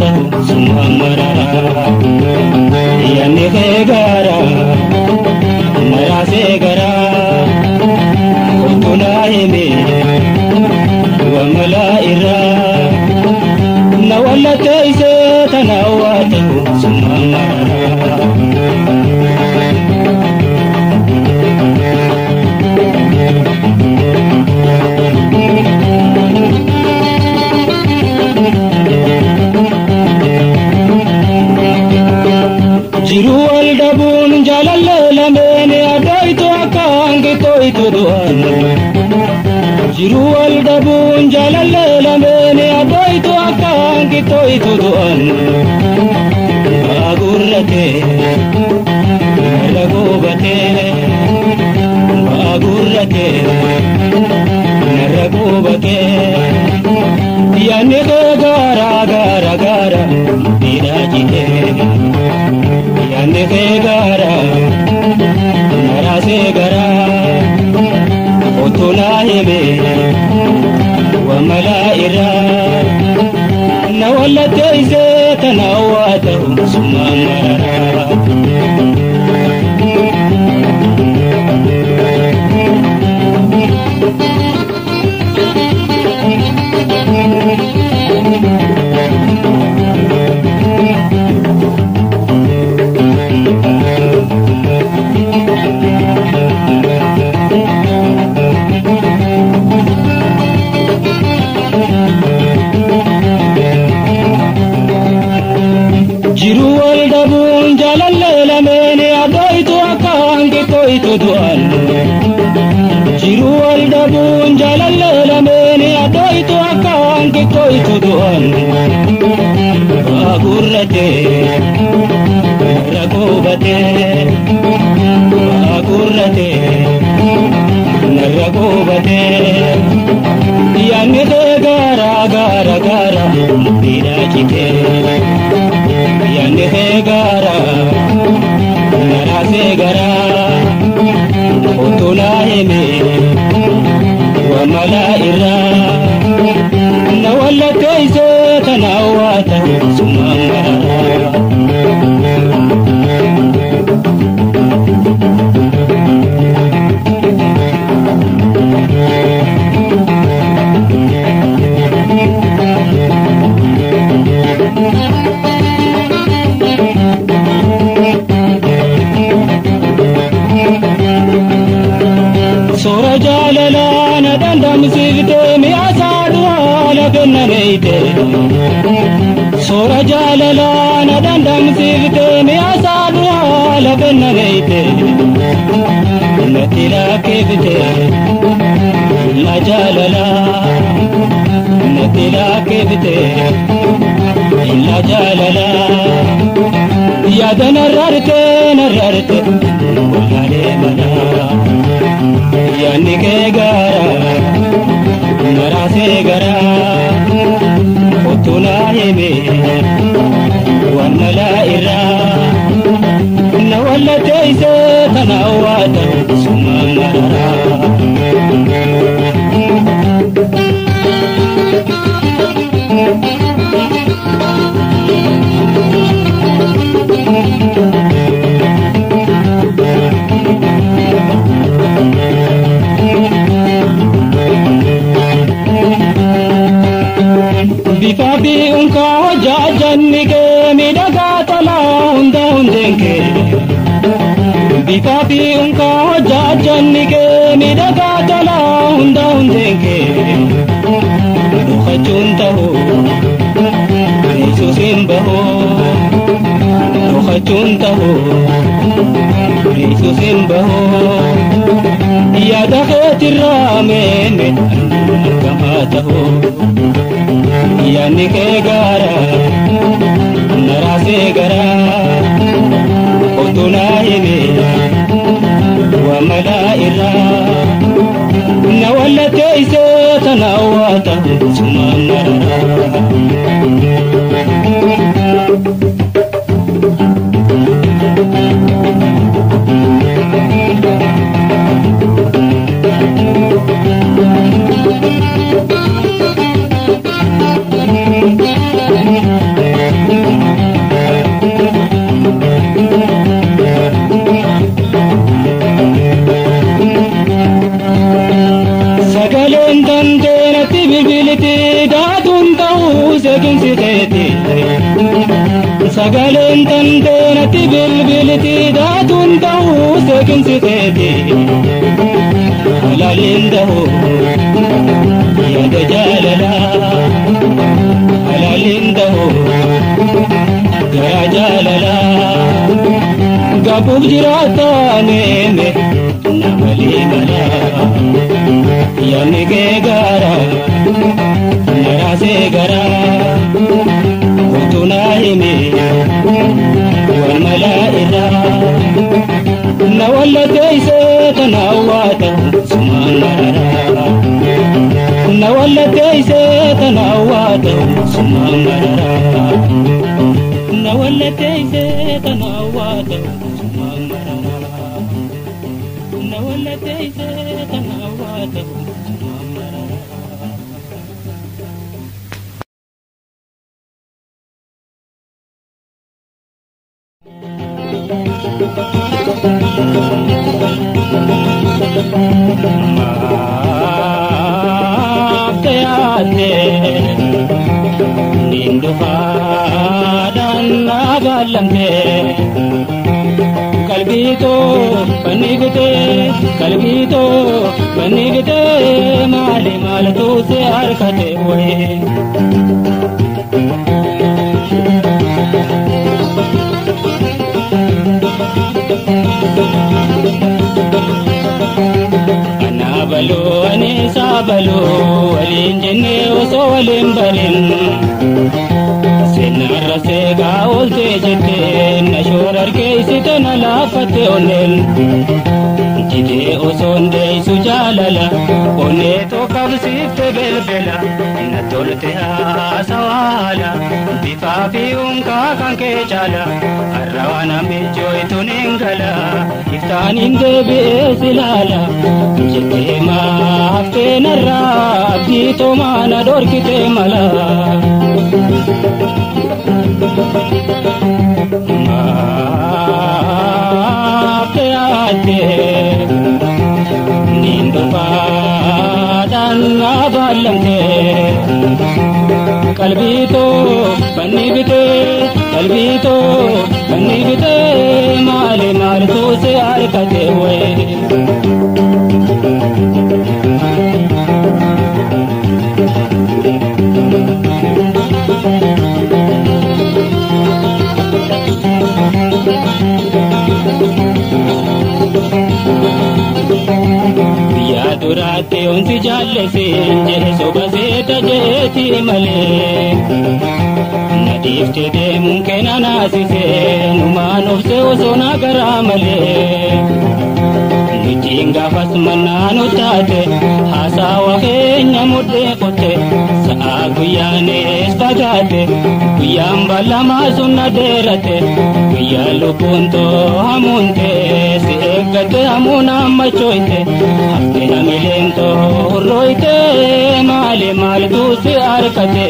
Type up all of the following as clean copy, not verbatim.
wata sumamara yanne gara marase gara kutula hime wa malaira nawalla taise tanawata sumamara jiru aldabun jalalla mene adoito akange toito duan jiru aldabun jalalla mene adoito akange toito duan agurrate ragobate agurrate ragobate yanne gara gara gara dirajite yanne gara marase gara otula hebe wa malaira nawalla taise tanawata sumamara jiru aldabun jalalla mene adoito akange toito duan jiru aldabun jalalla mene adoito akange toito duan agurrate ragobate agurrate ragobate yanne gara gara gara dirajite yanne gara marase gara otula heme wa malaira nawalla taise tanawata sumamara sora jalala nadandam sivte mi asadu ala benneite sora jalala nadandam sivte mi asadu ala benneite natila kevte la jalala natila kevte la jalala yadana rarte nararte wale mala yanne gara marase gara otula heme wa malaira nawalla taise tanawata sumamara bifabi unka jajannike midaga tala unda undenke bifabi unka jajannike midaga tala unda undenke dukhachuntaho risusimbaho dukhachuntaho risusimbaho yada khatirame kamataho yanne gara narase gara otula heme wa malaira nawalla taise tanawata sumamara سقالين تنتين تبلبلتي داتون دهو سكن ستيتي حلالين دهو يا دجاللا حلالين دهو يا جاللا قابو بجراتا نيمي نملي ملا يا ميكي غارا نراسي غارا وتناهمي والملائكة نولتي ستنواتا سمانا نولتي ستنواتا سمانا نولتي ستنواتا سمانا نولتي ستنواتا سمانا Nindufadan nabalamte kalbito panigte mali malatu se arkate hoye anabalo anisabalo alinjene osolim barin senara se gaolte jete nashorar ke sitana lafate onen jide osonde sujalala one to kabsifte belbela natolte asawala bifafi unka kanke chala arwana mejoy tunengala iftanin debe silala jete ma aftenara abdito mana dorkite mala maafteate nindufadan nabalamte kalbito banigte mali maltu se arkate hoye ya durate unsi jalle se je sobase tajeti male nadifte de munkena nasise numano se osona garamale nijinga fasmananu tate hasawa kenya mudde kote sa guyane spagate guyamba lama sunna derate guyalu punto hamunte se gate amuna machoite hafte hamilento roite male mal tu se arkate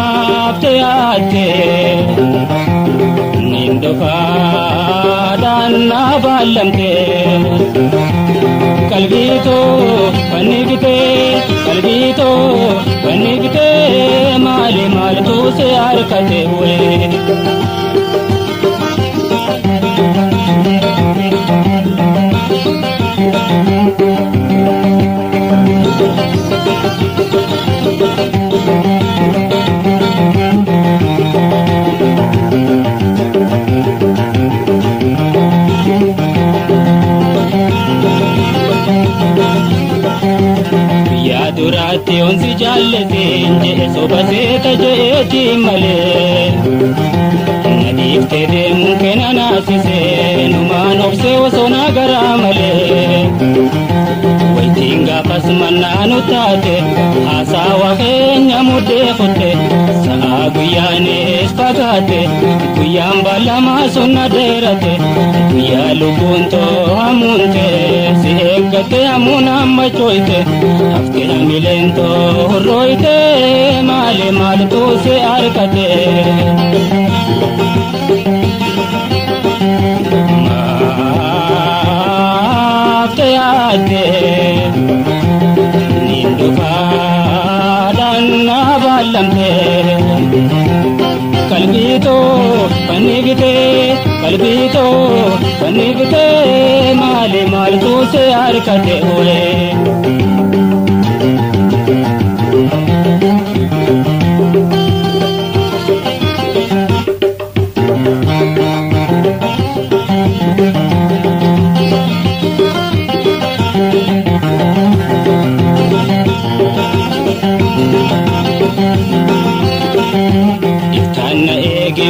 maafteate nindufadan nabalamte kalbito panigte mali maltu se arkate hoye ya durate unsi jalle je sobase tajeti male nadifte de munkena nasise numan ofse osona garamale waitinga pasmananu tate hasawa kenya mudde khote sa guyane spagate guyamba lama sunna derate guyalu punto amunte segate amuna machoite hafte hamilento roite male mal tu se arkate maafteate nindufa qalbito banibte mali maltu se arkate hoye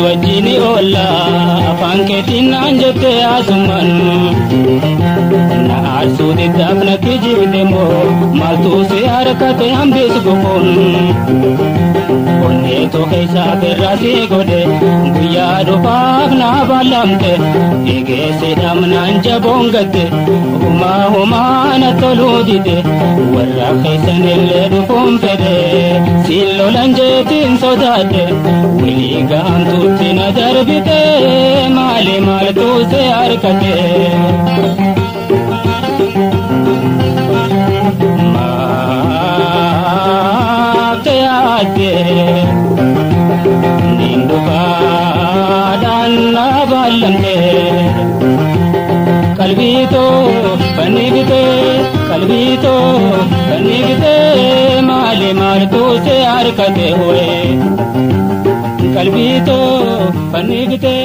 wajini olla afanketin anjete asuman na asudi dabna kijibde mo maltu se arkate ambis gopon onne to kaisa berasi gode guya do pagna balamte ege se damna anjabongate huma na toludide warra kaisan elle do pompede sillo lanjetin sodade wiliga antutina darbite male maltu se arkate maate ninduka danna balamte qalbito banigte male maltu se arkate hoye qalbito banigte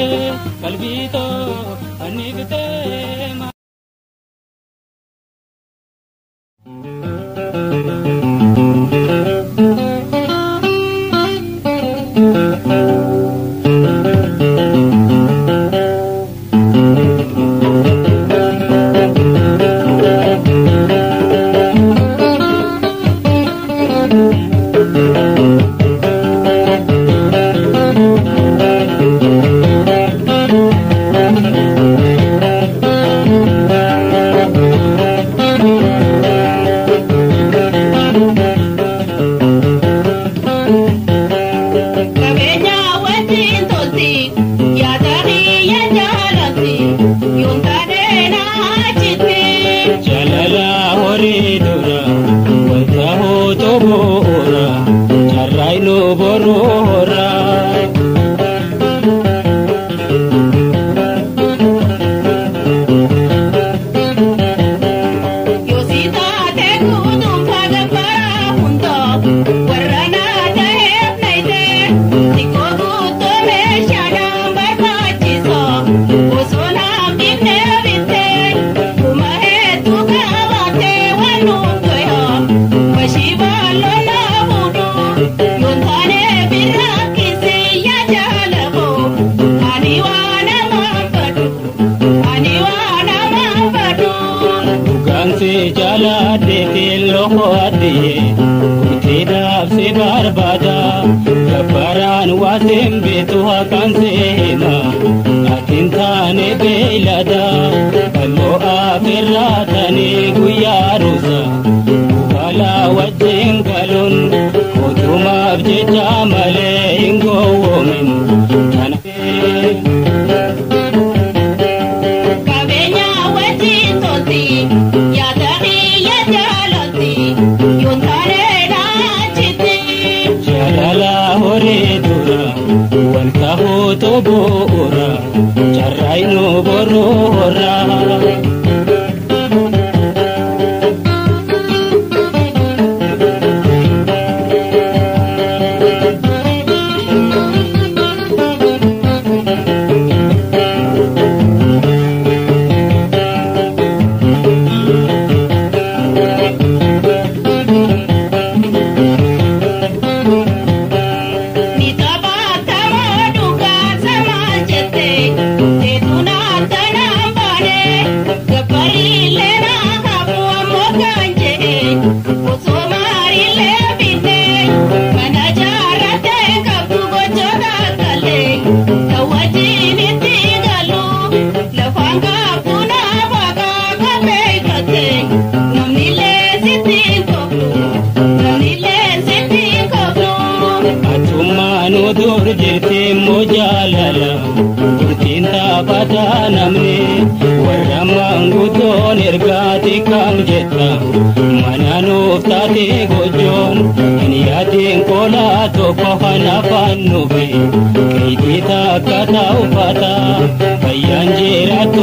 Kaya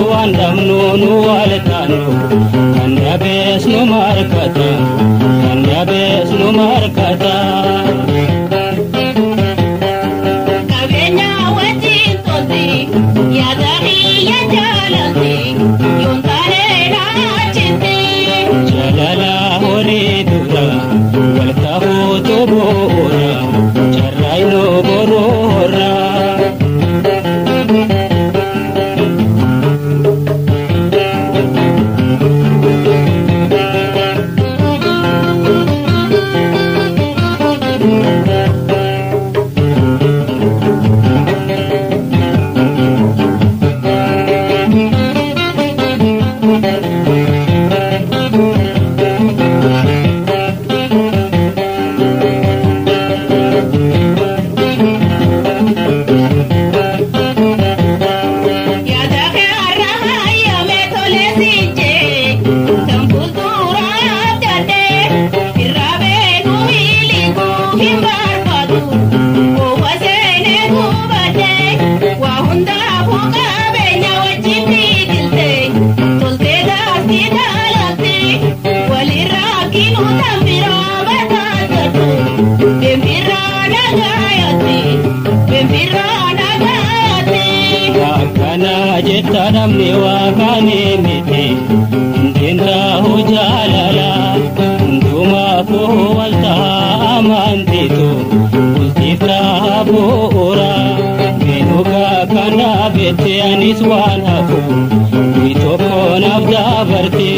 andamnu nu waletanu kan yabes nu markata kan yabes nu markata kabenya wati toti ya dari ya jalati yuntare na chiti jalala hori dura wal tahutu bora charraino borora namni waaqani miti indinda hujalala nduma ko walta amantitu usita buura menuga kana bete anis wanafu itoko nabda barti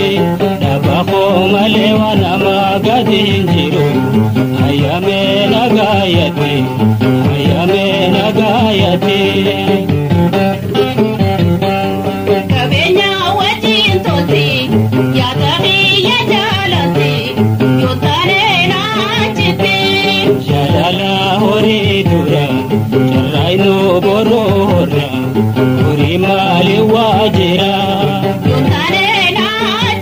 dabako male wana magadin jiru ayame nagayati no borora uri mali wajira yuntare na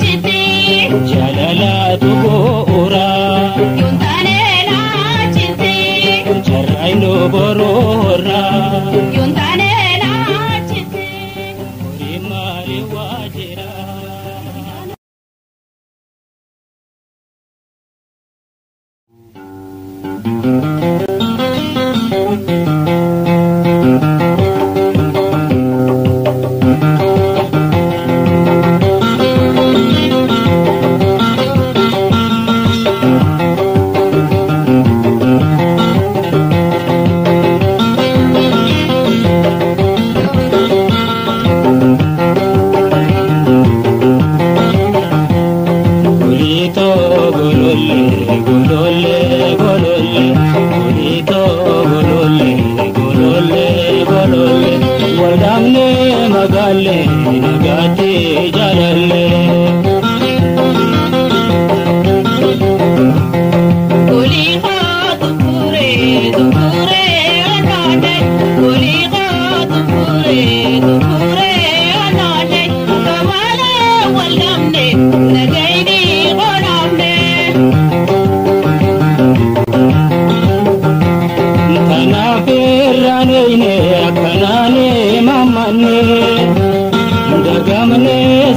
chiti jalala tubura yuntare na chiti charai no borora yuntare na chiti uri mali wajira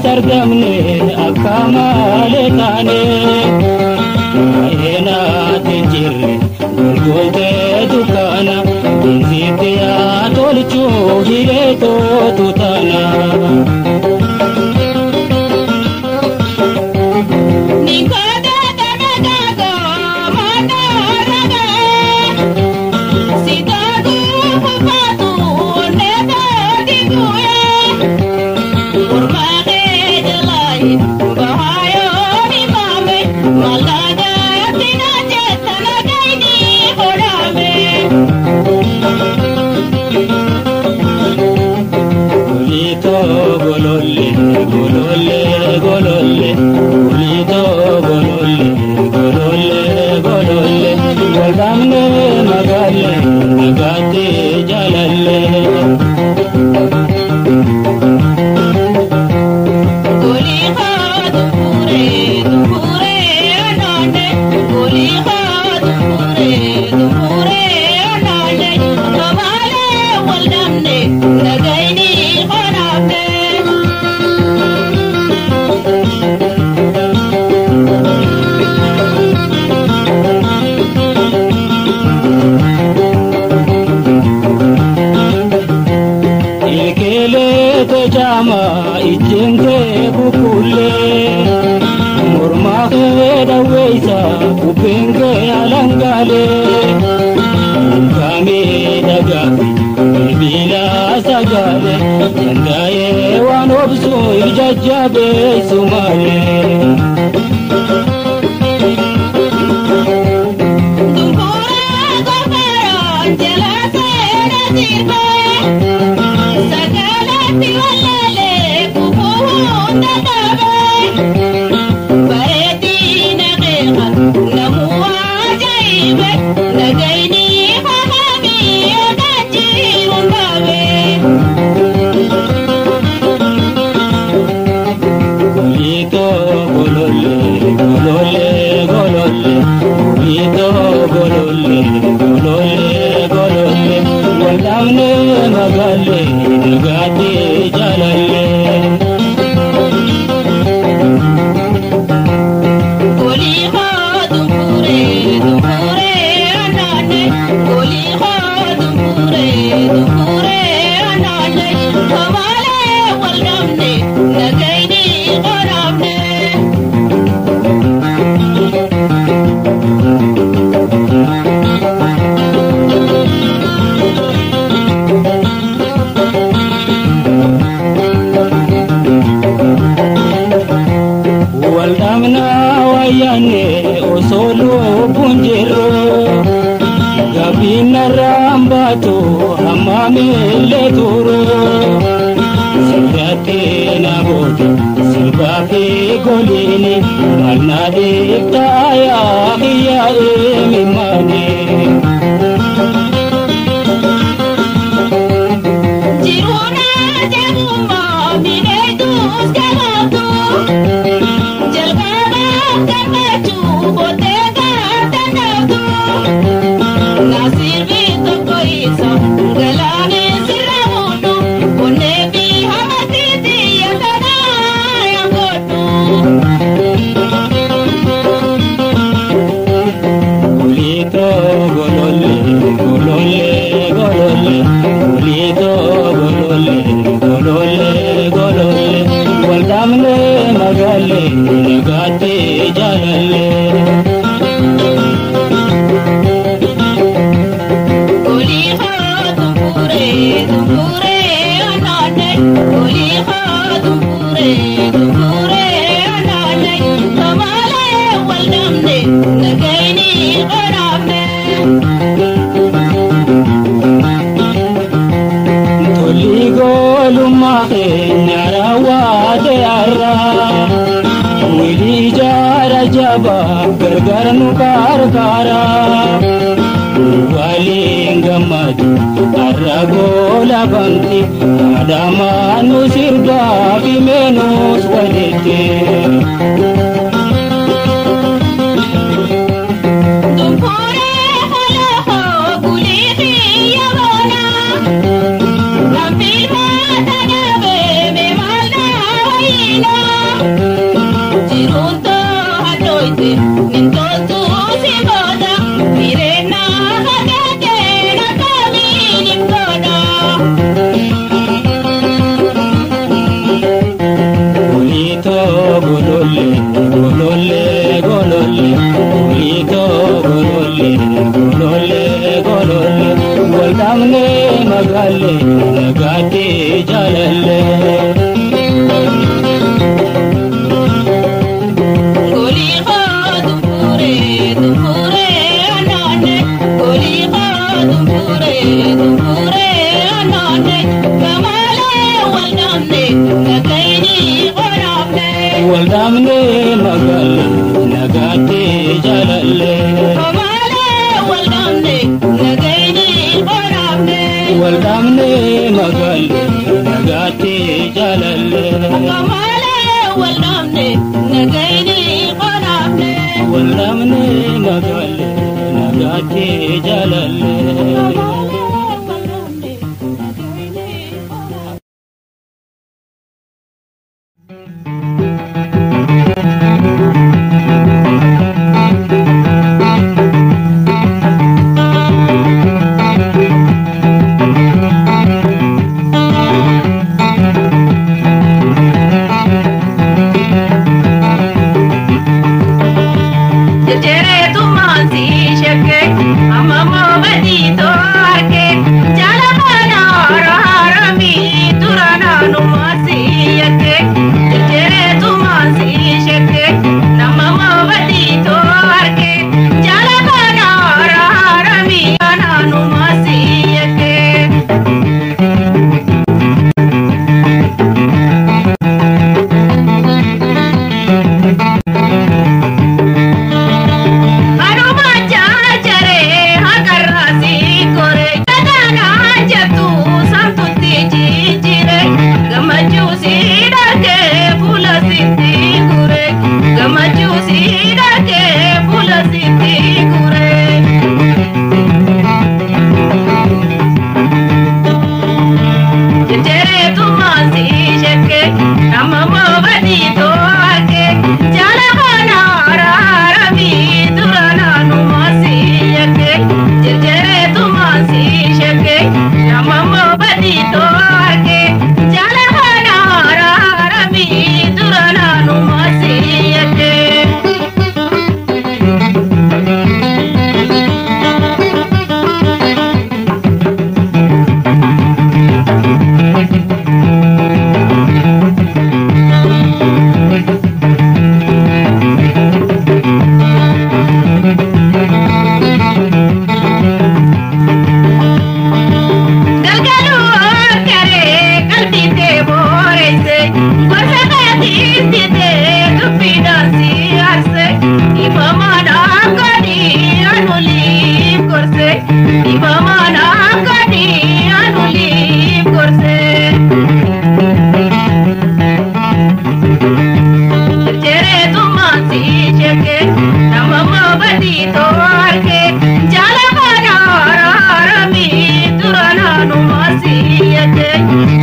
sargamne akamale tane ayena tinjirre golgolte dukana inzitiya tolchu hireto tutana nikada danaga mata raga sitadu pupatu neta diguye bahayo ni mame malaga tina jetana gaini hodame uli Rama ijenge bukule Murma kheda weisa upenge alangale Kami daga bila sagale Yandaye wanobsu ijajabe sumale sidake pula siti gure gamaju sidake pula siti gure tere tumasi sheke namamo badi to ake jala bana rami durana numasi yake tere tumasi sheke namamo badi to ake jala bana rami durana numasi yake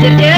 Jala